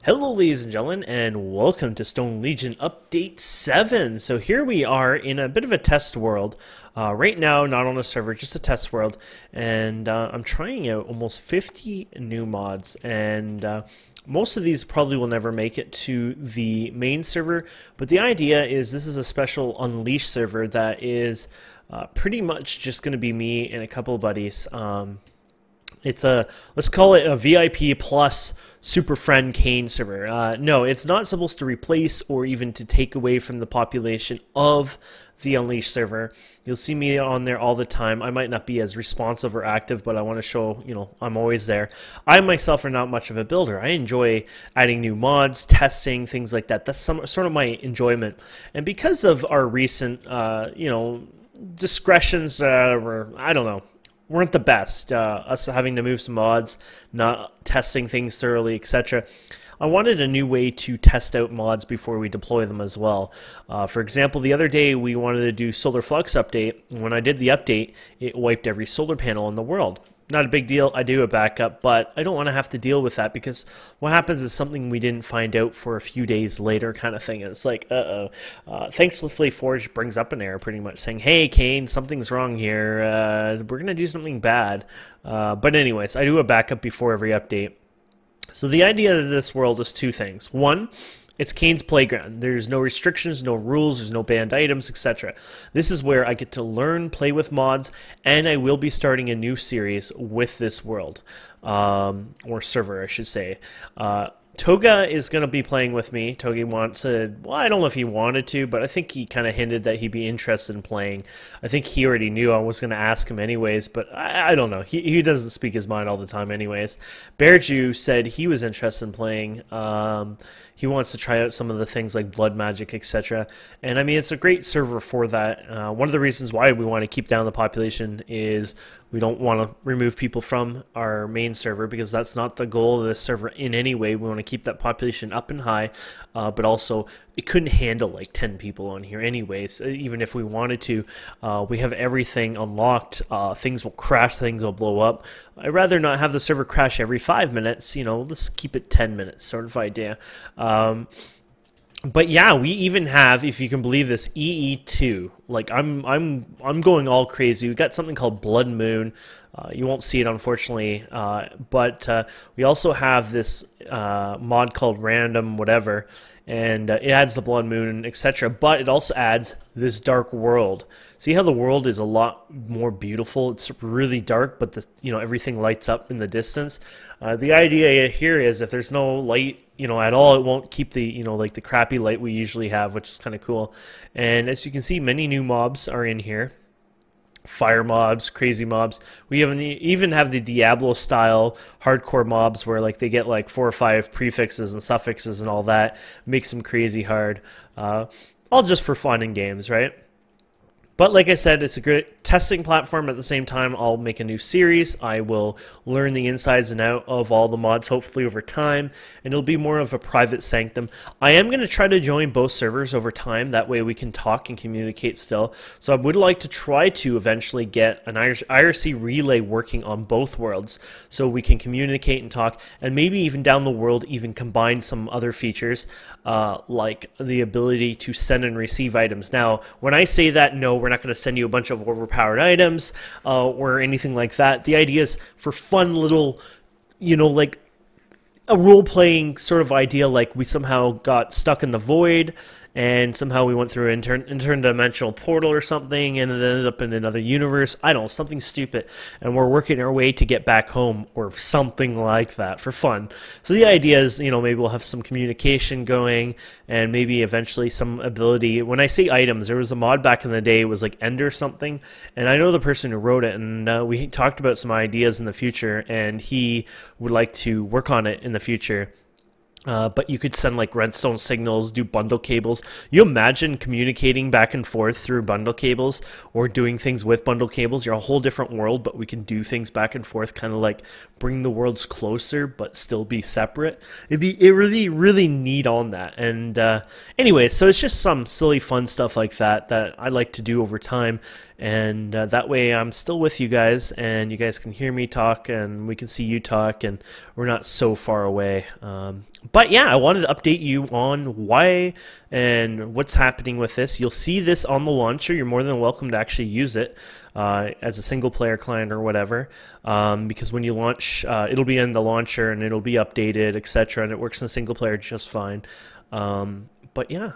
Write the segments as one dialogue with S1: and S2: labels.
S1: Hello ladies and gentlemen, and welcome to Stone Legion Update 7. So here we are in a bit of a test world. Right now, not on a server, just a test world. And I'm trying out almost 50 new mods. And most of these probably will never make it to the main server. But the idea is this is a special Unleashed server that is pretty much just going to be me and a couple of buddies. It's let's call it a VIP plus Super Friend Kane server. No, it's not supposed to replace or even to take away from the population of the Unleashed server. You'll see me on there all the time. I might not be as responsive or active, but I want to show, I'm always there. I myself are not much of a builder. I enjoy adding new mods, testing, things like that. That's sort of my enjoyment. And because of our recent, discretions, I don't know, weren't the best. Us having to move some mods, not testing things thoroughly, etc. I wanted a new way to test out mods before we deploy them as well. For example, the other day we wanted to do Solar Flux update. When I did the update, it wiped every solar panel in the world. Not a big deal. I do a backup, but I don't want to have to deal with that because what happens is something we didn't find out for a few days later kind of thing. It's like, Thanklessly Forge brings up an error pretty much saying, hey, Kane, something's wrong here. We're going to do something bad. But anyways, I do a backup before every update. So the idea of this world is two things. One, it's Kane's playground. There's no restrictions, no rules, there's no banned items, etc. This is where I get to learn, play with mods, and I will be starting a new series with this world. Or server, I should say. Toga is going to be playing with me. Toga wants to, well, I don't know if he wanted to, but I think he kind of hinted that he'd be interested in playing. I think he already knew I was going to ask him anyways, but I don't know. He doesn't speak his mind all the time anyways. Bearju said he was interested in playing. He wants to try out some of the things like blood magic, etc. And I mean, it's a great server for that. One of the reasons why we want to keep down the population is we don't want to remove people from our main server because that's not the goal of this server in any way. We want to keep that population up and high, but also it couldn't handle like 10 people on here anyways. Even if we wanted to, we have everything unlocked. Things will crash, things will blow up. I'd rather not have the server crash every 5 minutes. Let's keep it 10 minutes sort of idea. But yeah, we even have, if you can believe this, EE2. Like I'm going all crazy. We've got something called Blood Moon. You won't see it unfortunately, but we also have this mod called Random whatever, and it adds the Blood Moon, etc. But it also adds this dark world. See how the world is a lot more beautiful? It's really dark, but everything lights up in the distance. The idea here is if there's no light, at all, it won't keep the, like the crappy light we usually have, which is kind of cool. And as you can see, many new mobs are in here. Fire mobs, crazy mobs. We even have the Diablo style hardcore mobs where like they get like 4 or 5 prefixes and suffixes and all that. Makes them crazy hard. All just for fun and games, right? But like I said, it's a great testing platform. At the same time, I'll make a new series. I will learn the insides and out of all the mods, hopefully over time, and it'll be more of a private sanctum. I am going to try to join both servers over time. That way we can talk and communicate still. So I would like to try to eventually get an IRC relay working on both worlds so we can communicate and talk, and maybe even down the world even combine some other features like the ability to send and receive items. Now, when I say that, no, we're not going to send you a bunch of overpowered items or anything like that. The idea is for fun little, like a role-playing sort of idea, like we somehow got stuck in the void and somehow we went through an interdimensional portal or something and it ended up in another universe. I don't know, something stupid. And we're working our way to get back home or something like that for fun. So the idea is, maybe we'll have some communication going and maybe eventually some ability. When I say items, there was a mod back in the day, it was like Ender something. And I know the person who wrote it, and we talked about some ideas in the future, and he would like to work on it in the future. But you could send like redstone signals, do bundle cables. You imagine communicating back and forth through bundle cables or doing things with bundle cables. You're a whole different world, but we can do things back and forth, kind of like bring the worlds closer, but still be separate. It'd really, really neat on that. And anyway, so it's just some silly fun stuff like that I like to do over time. and that way I'm still with you guys, and you guys can hear me talk, and we can see you talk, and we're not so far away. But yeah, I wanted to update you on why and what's happening with this. You'll see this on the launcher. You're more than welcome to actually use it as a single player client or whatever, because when you launch, it'll be in the launcher and it'll be updated, etc., and it works in single player just fine. But yeah,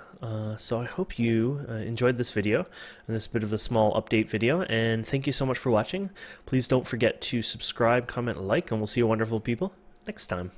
S1: so I hope you enjoyed this video and this bit of a small update video, and thank you so much for watching. Please don't forget to subscribe, comment, like, and we'll see you wonderful people next time.